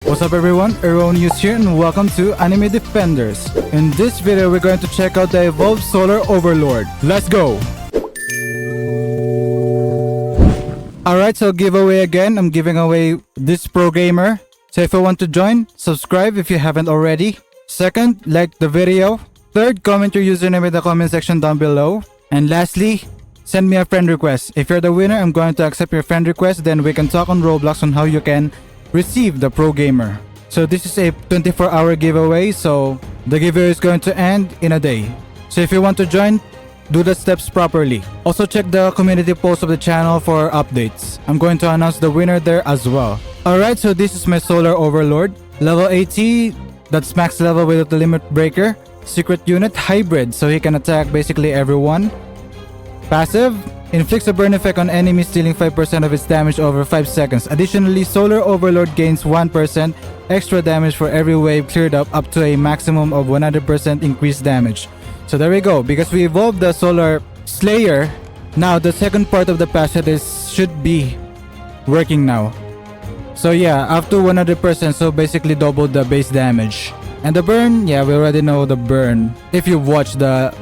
What's up everyone, Eronius here and welcome to Anime Defenders. In this video we're going to check out the evolved Solar Overlord. Let's go! Alright, so giveaway again. I'm giving away this pro gamer. So if you want to join, subscribe if you haven't already. Second, like the video. Third, comment your username in the comment section down below. And lastly, send me a friend request. If you're the winner, I'm going to accept your friend request. Then we can talk on Roblox on how you can receive the pro gamer. So this is a 24-hour giveaway, so the giveaway is going to end in a day. So if you want to join, do the steps properly. Also check the community post of the channel for updates. I'm going to announce the winner there as well. Alright, so this is my Solar Overlord. Level 80, that's max level without the limit breaker. Secret unit, hybrid, so he can attack basically everyone. Passive, inflicts a burn effect on enemies, dealing 5% of its damage over 5 seconds. Additionally, Solar Overlord gains 1% extra damage for every wave cleared up to a maximum of 100% increased damage. So there we go. Because we evolved the Solar Slayer, now the second part of the passive should be working now. So yeah, up to 100%, so basically double the base damage. And the burn, yeah, we already know the burn. If you watched the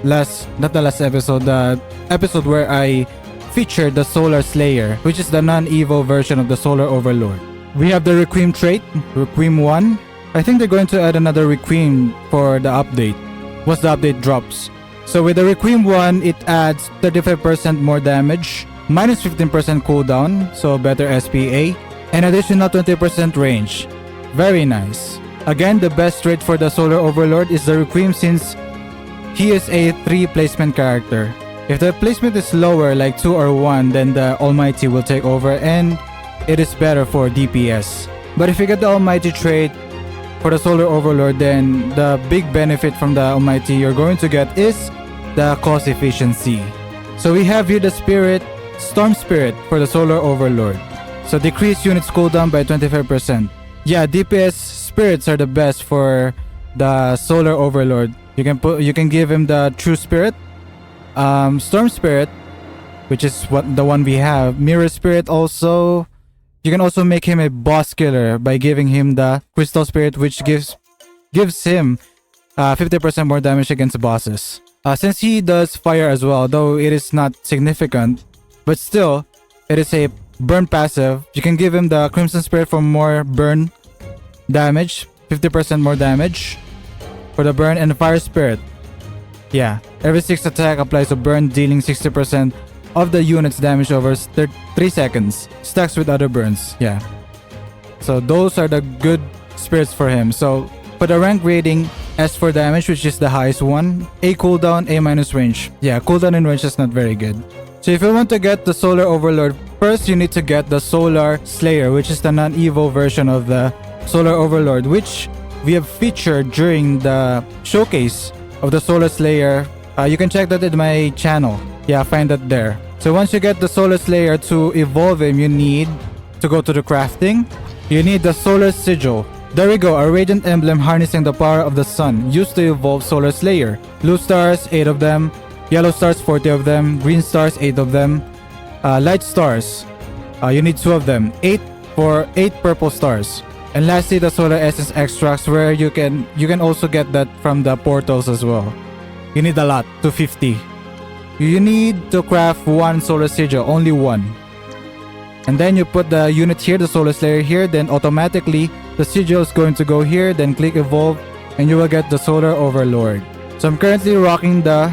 not the last episode, the episode where I featured the Solar Slayer, which is the non-evo version of the Solar Overlord. We have the Requiem trait, Requiem 1. I think they're going to add another Requiem for the update, once the update drops. So with the Requiem 1, it adds 35% more damage, minus 15% cooldown, so better SPA, and additional 20% range. Very nice. Again, the best trait for the Solar Overlord is the Requiem since he is a 3 placement character. If the placement is lower like 2 or 1, then the Almighty will take over and it is better for DPS. But if you get the Almighty trait for the Solar Overlord, then the big benefit from the Almighty you're going to get is the cost efficiency. So we have here the Storm Spirit for the Solar Overlord. So decrease units cooldown by 25%. Yeah, DPS spirits are the best for the Solar Overlord. You can give him the True Spirit, Storm Spirit, which is the one we have. Mirror Spirit also. You can also make him a boss killer by giving him the Crystal Spirit, which gives him 50% more damage against bosses. Since he does fire as well, though it is not significant, but still, it is a burn passive. You can give him the Crimson Spirit for more burn damage, 50% more damage for the burn, and the Fire Spirit. Yeah, every 6 attack applies a burn, dealing 60% of the unit's damage over 3 seconds. Stacks with other burns. Yeah. So those are the good spirits for him. So for the rank rating, S for damage, which is the highest one. A cooldown, A minus range. Yeah, cooldown and range is not very good. So if you want to get the Solar Overlord, first you need to get the Solar Slayer, which is the non-evo version of the Solar Overlord, which we have featured during the showcase of the Solar Slayer. You can check that in my channel. Yeah, find that there. So once you get the Solar Slayer, to evolve him, you need to go to the crafting. You need the Solar Sigil. There we go, a radiant emblem harnessing the power of the sun, used to evolve Solar Slayer. Blue stars, 8 of them. Yellow stars, 40 of them. Green stars, 8 of them. Light stars, you need 2 of them. 8 for 8 purple stars. And lastly, the Solar Essence extracts, where you can also get that from the portals as well. You need a lot, 250. You need to craft 1 Solar Sigil, only 1. And then you put the unit here, the Solar Slayer here, then automatically the sigil is going to go here, then click evolve, and you will get the Solar Overlord. So I'm currently rocking the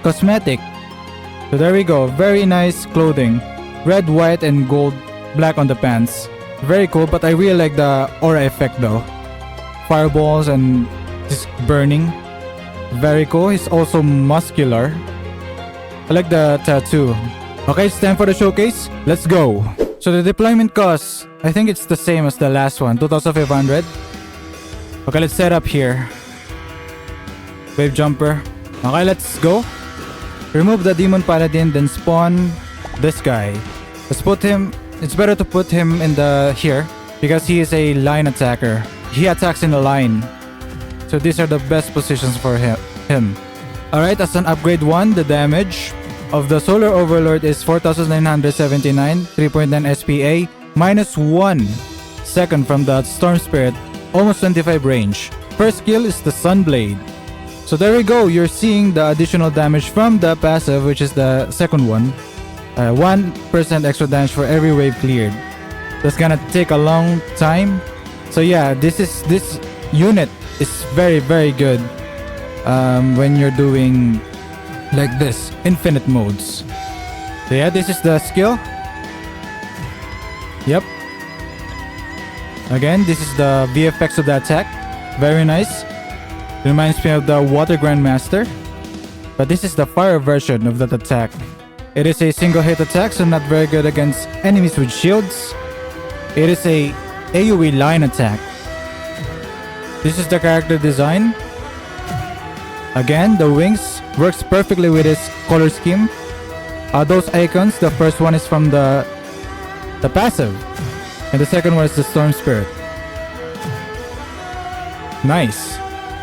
Cosmetic. So there we go, very nice clothing. Red, white, and gold, black on the pants. Very cool, but I really like the aura effect though. Fireballs and just burning. Very cool. He's also muscular. I like the tattoo. Okay, it's time for the showcase. Let's go. So the deployment cost, I think it's the same as the last one, 2,500. Okay, let's set up here. Wave jumper. Okay, let's go. Remove the Demon Paladin, then spawn this guy. Let's put him. It's better to put him in here because he is a line attacker. He attacks in the line. So these are the best positions for him. Alright, as an upgrade 1, the damage of the Solar Overlord is 4,979, 3.9 SPA, minus 1 Second from the Storm Spirit, almost 25 range. First skill is the Sunblade. So there we go, you're seeing the additional damage from the passive, which is the second one. 1% extra damage for every wave cleared. That's gonna take a long time. So yeah, this unit is very good when you're doing like this, infinite modes. So yeah, this is the skill. Yep. Again, this is the VFX of the attack. Very nice. Reminds me of the Water Grandmaster. But this is the fire version of that attack. It is a single hit attack, so not very good against enemies with shields. It is a AoE line attack. This is the character design. Again, the wings works perfectly with his color scheme. Those icons, the first one is from the passive, and the second one is the Storm Spirit. Nice.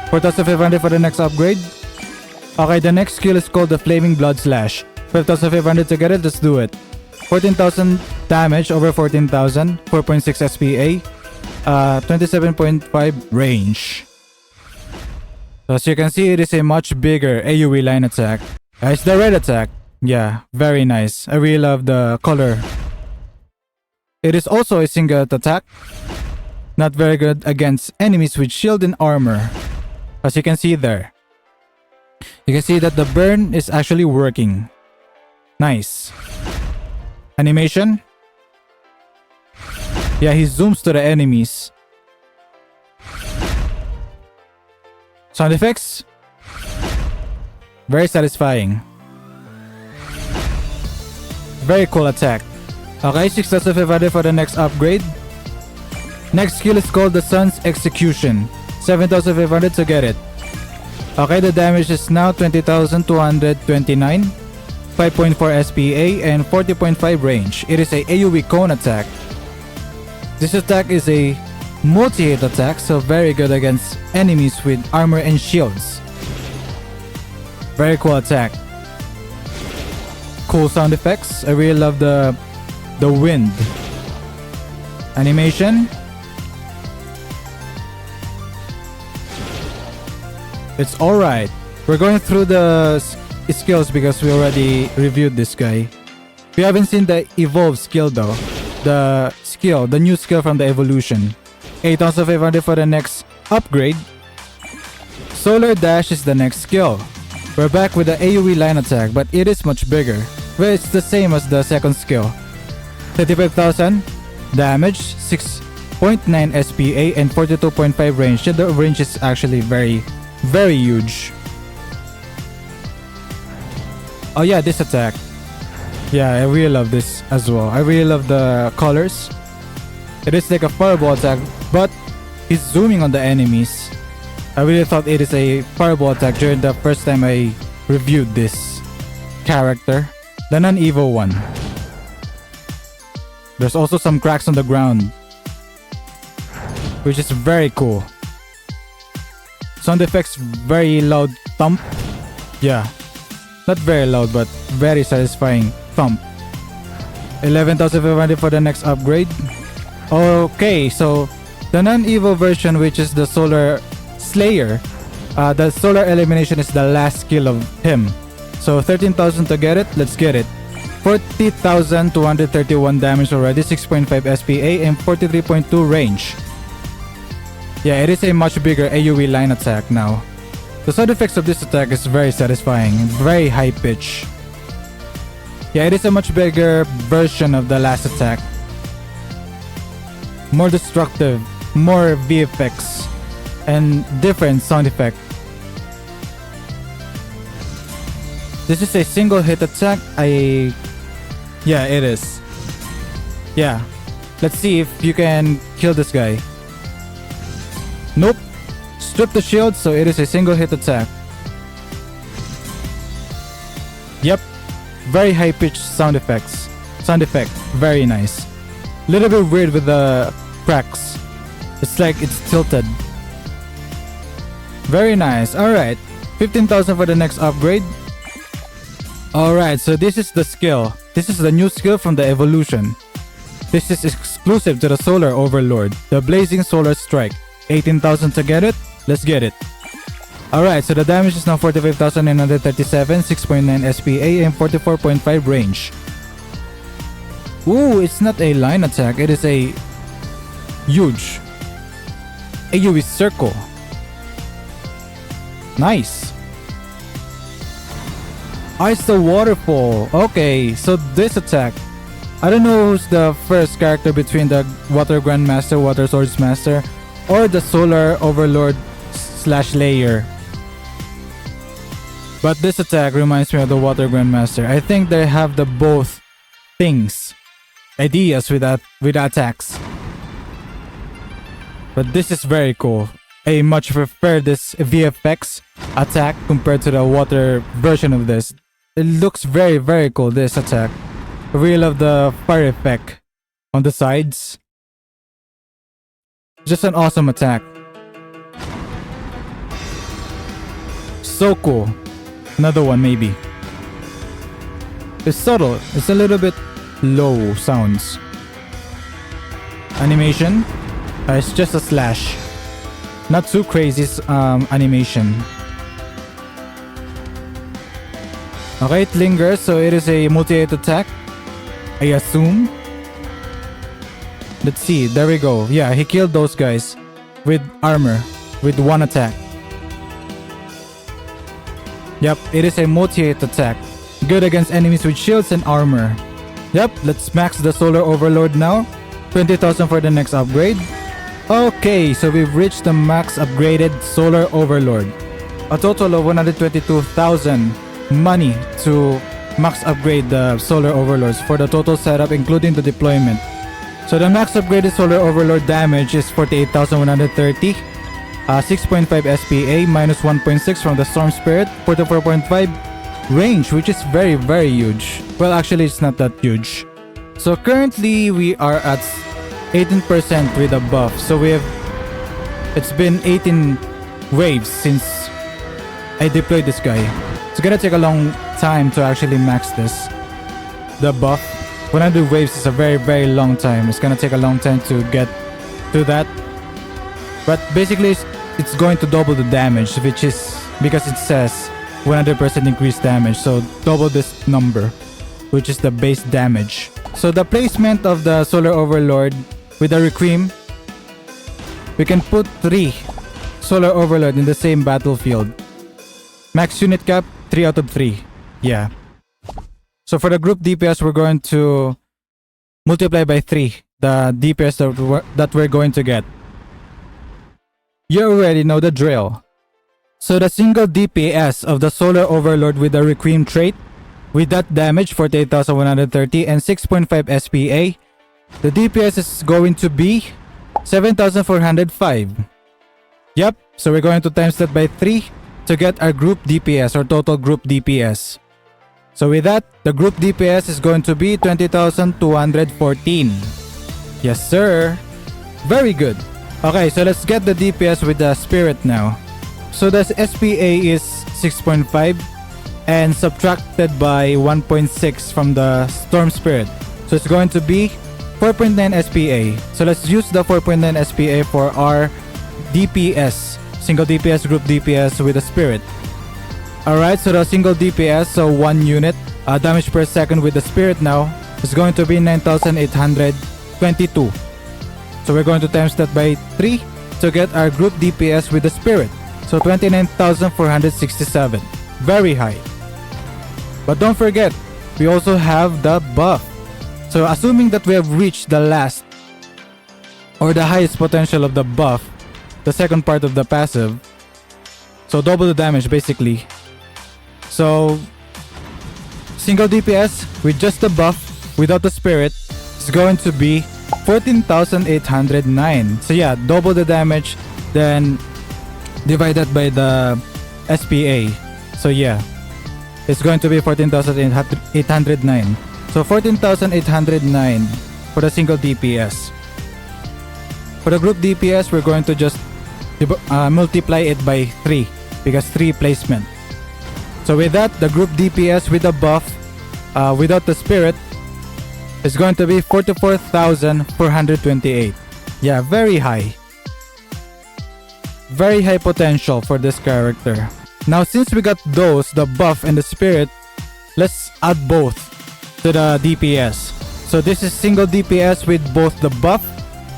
4,500 for the next upgrade. Okay, the next skill is called the Flaming Blood Slash. 5,500 to get it, let's do it. 14,000 damage over 14,000, 4.6 SPA, 27.5 range. So as you can see, it is a much bigger AoE line attack. It's the red attack. Yeah, very nice. I really love the color. It is also a single attack. Not very good against enemies with shield and armor. As you can see there. You can see that the burn is actually working. Nice. Animation. Yeah, he zooms to the enemies. Sound effects. Very satisfying. Very cool attack. Okay, 6,500 for the next upgrade. Next skill is called the Sun's Execution. 7,500 to get it. Okay, the damage is now 20,229, 5.4 SPA, and 40.5 range. It is a AoE cone attack. This attack is a multi-hit attack, so very good against enemies with armor and shields. Very cool attack. Cool sound effects. I really love the wind. Animation. It's alright. We're going through the skills because we already reviewed this guy. We haven't seen the evolve skill though. The new skill from the evolution. 8,500 for the next upgrade. Solar Dash is the next skill. We're back with the AoE line attack, but it is much bigger. Well, it's the same as the second skill. 35,000 damage, 6.9 SPA, and 42.5 range. The range is actually very huge. Oh yeah, this attack. Yeah, I really love this as well. I really love the colors. It is like a fireball attack, but he's zooming on the enemies. I really thought it is a fireball attack during the first time I reviewed this character. The non-evil one. There's also some cracks on the ground, which is very cool. Sound effects, very loud thump. Yeah, not very loud, but very satisfying thump. 11,500 for the next upgrade. Okay, so the non-evil version, which is the Solar Slayer, the Solar Elimination is the last skill of him. So 13,000 to get it, let's get it. 40,231 damage already, 6.5 SPA, and 43.2 range. Yeah, it is a much bigger AoE line attack now. The sound effects of this attack is very satisfying, very high pitch. Yeah, it is a much bigger version of the last attack. More destructive, more VFX, and different sound effect. This is a single hit attack. Yeah, it is. Yeah. Let's see if you can kill this guy. Nope. Strip the shield, so it is a single hit attack. Yep. Very high pitched sound effects. Sound effect. Very nice. Little bit weird with the cracks. It's like it's tilted. Very nice. Alright. 15,000 for the next upgrade. Alright, so this is the skill. This is the new skill from the evolution. This is exclusive to the Solar Overlord, the Blazing Solar Strike. 18,000 to get it? Let's get it. Alright, so the damage is now 45,937, 6.9 SPA, and 44.5 range. Ooh, it's not a line attack, it is a huge AoE circle. Nice. Ice the Waterfall. Okay, so this attack, I don't know who's the first character between the Water Grandmaster, Water Swordsmaster, or the Solar Overlord / Layer. But this attack reminds me of the Water Grandmaster. I think they have the both things, ideas with attacks. But this is very cool. I much prefer this VFX attack compared to the water version of this. It looks very, very cool, this attack. I really love the fire effect on the sides. Just an awesome attack. So cool. Another one maybe. It's subtle. It's a little bit low sounds. Animation. It's just a slash. Not too crazy animation. Okay, it lingers, so it is a multi-hit attack, I assume. Let's see, there we go. Yeah, he killed those guys with armor, with one attack. Yep, it is a multi-hit attack. Good against enemies with shields and armor. Yep, let's max the Solar Overlord now. 20,000 for the next upgrade. Okay, so we've reached the max upgraded Solar Overlord. A total of 122,000 money to max upgrade the Solar Overlords for the total setup including the deployment. So the max upgraded Solar Overlord damage is 48,130, 6.5 SPA, minus 1.6 from the Storm Spirit, 44.5 range, which is very, very huge. Well, actually it's not that huge. So currently we are at 18% with a buff. So it's been 18 waves since I deployed this guy. It's gonna take a long time to actually max this. The buff. 100 waves is a very, very long time. It's gonna take a long time to get to that. But basically it's going to double the damage, which is because it says 100% increased damage. So double this number, which is the base damage. So the placement of the Solar Overlord with the Requiem, we can put 3 Solar Overlord in the same battlefield. Max unit cap, 3 out of 3. Yeah. So for the group DPS, we're going to multiply by 3 the DPS that we're going to get. You already know the drill. So the single DPS of the Solar Overlord with the Requiem trait, with that damage, 48,130 and 6.5 SPA, the DPS is going to be 7,405. Yep, so we're going to times that by 3 to get our group DPS or total group DPS. So with that, the group DPS is going to be 20,214. Yes sir. Very good. Okay, so let's get the DPS with the Spirit now. So the SPA is 6.5 and subtracted by 1.6 from the Storm Spirit. So it's going to be 4.9 SPA. So let's use the 4.9 SPA for our DPS. Single DPS, group DPS with a Spirit. Alright, so the single DPS, so 1 unit, damage per second with the Spirit now is going to be 9,822. So we're going to times that by 3 to get our group DPS with the Spirit. So 29,467. Very high. But don't forget, we also have the buff. So assuming that we have reached the last or the highest potential of the buff, the second part of the passive, so double the damage basically. So single DPS with just the buff without the Spirit is going to be 14,809. So yeah, double the damage, then divide that by the SPA. So yeah, it's going to be 14,809. So 14,809 for the single DPS. For the group DPS, we're going to just multiply it by 3 because 3 placement. So with that, the group DPS with the buff, without the Spirit, is going to be 44,428. Yeah, very high. Very high potential for this character. Now since we got those, the buff and the spirit, let's add both to the DPS. So this is single DPS with both the buff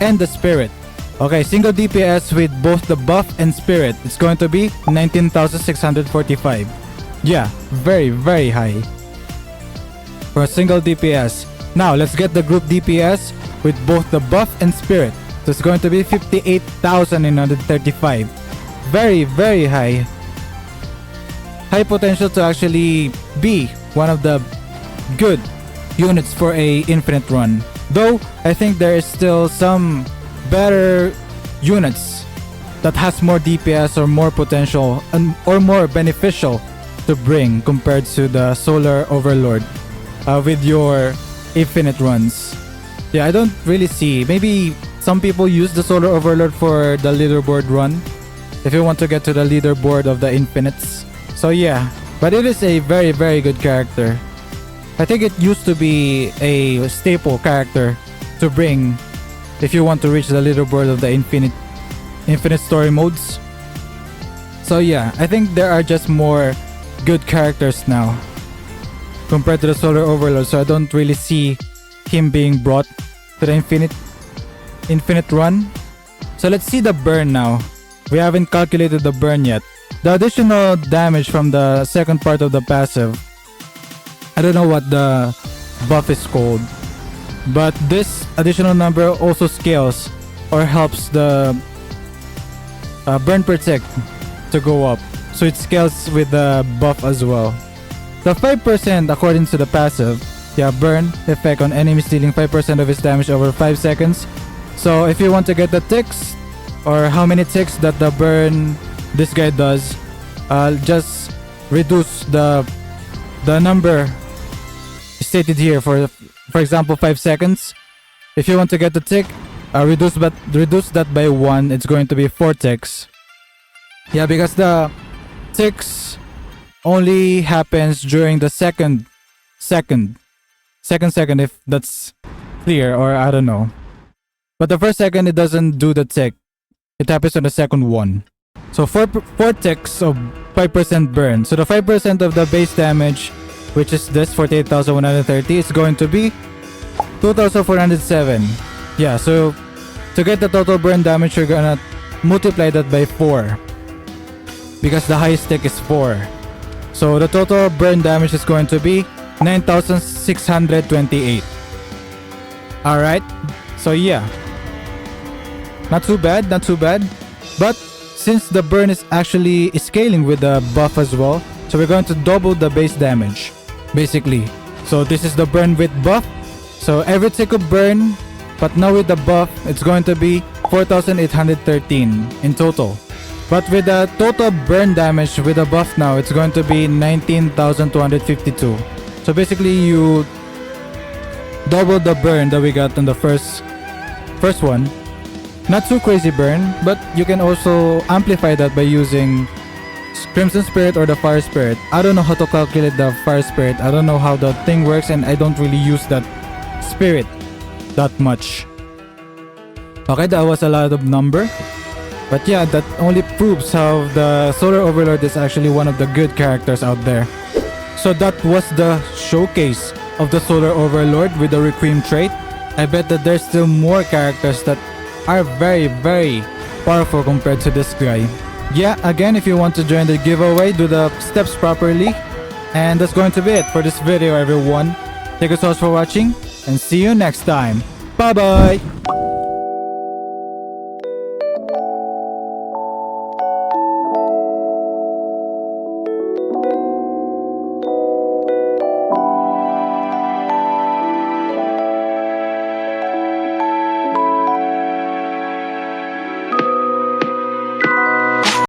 and the spirit. Okay, single DPS with both the buff and spirit. It's going to be 19,645. Yeah, very, very high for a single DPS. Now let's get the group DPS with both the buff and spirit. So it's going to be 58,935. Very, very high. High potential to actually be one of the good units for a infinite run. Though I think there is still some better units that has more DPS or more potential and or more beneficial to bring compared to the Solar Overlord with your infinite runs. Yeah, I don't really see. Maybe some people use the Solar Overlord for the leaderboard run if you want to get to the leaderboard of the infinites. So yeah, but it is a very, very good character. I think it used to be a staple character to bring if you want to reach the leaderboard of the infinite story modes. So yeah, I think there are just more good characters now compared to the Solar Overlord, so I don't really see him being brought to the infinite run. So let's see the burn now. We haven't calculated the burn yet. The additional damage from the second part of the passive, I don't know what the buff is called, but this additional number also scales or helps the burn per tick to go up, so it scales with the buff as well. The 5% according to the passive, yeah, burn effect on enemies dealing 5% of its damage over 5 seconds. So if you want to get the ticks or how many ticks that the burn this guy does, just reduce the number stated here. For example, 5 seconds. If you want to get the tick, reduce that by 1. It's going to be 4 ticks. Yeah, because the ticks only happens during the second, if that's clear, or I don't know. But the first second it doesn't do the tick. It happens on the second one. So 4 ticks of 5% burn. So the 5% of the base damage, which is this 48,130, is going to be 2,407. Yeah, so to get the total burn damage, you're gonna multiply that by 4 because the highest tick is 4. So the total burn damage is going to be 9,628. Alright, so yeah, not too bad. But since the burn is actually scaling with the buff as well, so we're going to double the base damage basically. So this is the burn with buff, so every tick of burn, but now with the buff it's going to be 4,813 in total. But with the total burn damage with the buff now, it's going to be 19,252. So basically you double the burn that we got on the first one. Not too crazy burn, but you can also amplify that by using Crimson Spirit or the Fire Spirit. I don't know how to calculate the Fire Spirit. I don't know how the thing works, and I don't really use that spirit that much. Okay, that was a lot of number. But yeah, that only proves how the Solar Overlord is actually one of the good characters out there. So that was the showcase of the Solar Overlord with the Requiem trait. I bet that there's still more characters that are very, very powerful compared to this guy. Yeah, again, if you want to join the giveaway, do the steps properly. And that's going to be it for this video, everyone. Thank you so much for watching, and see you next time. Bye bye!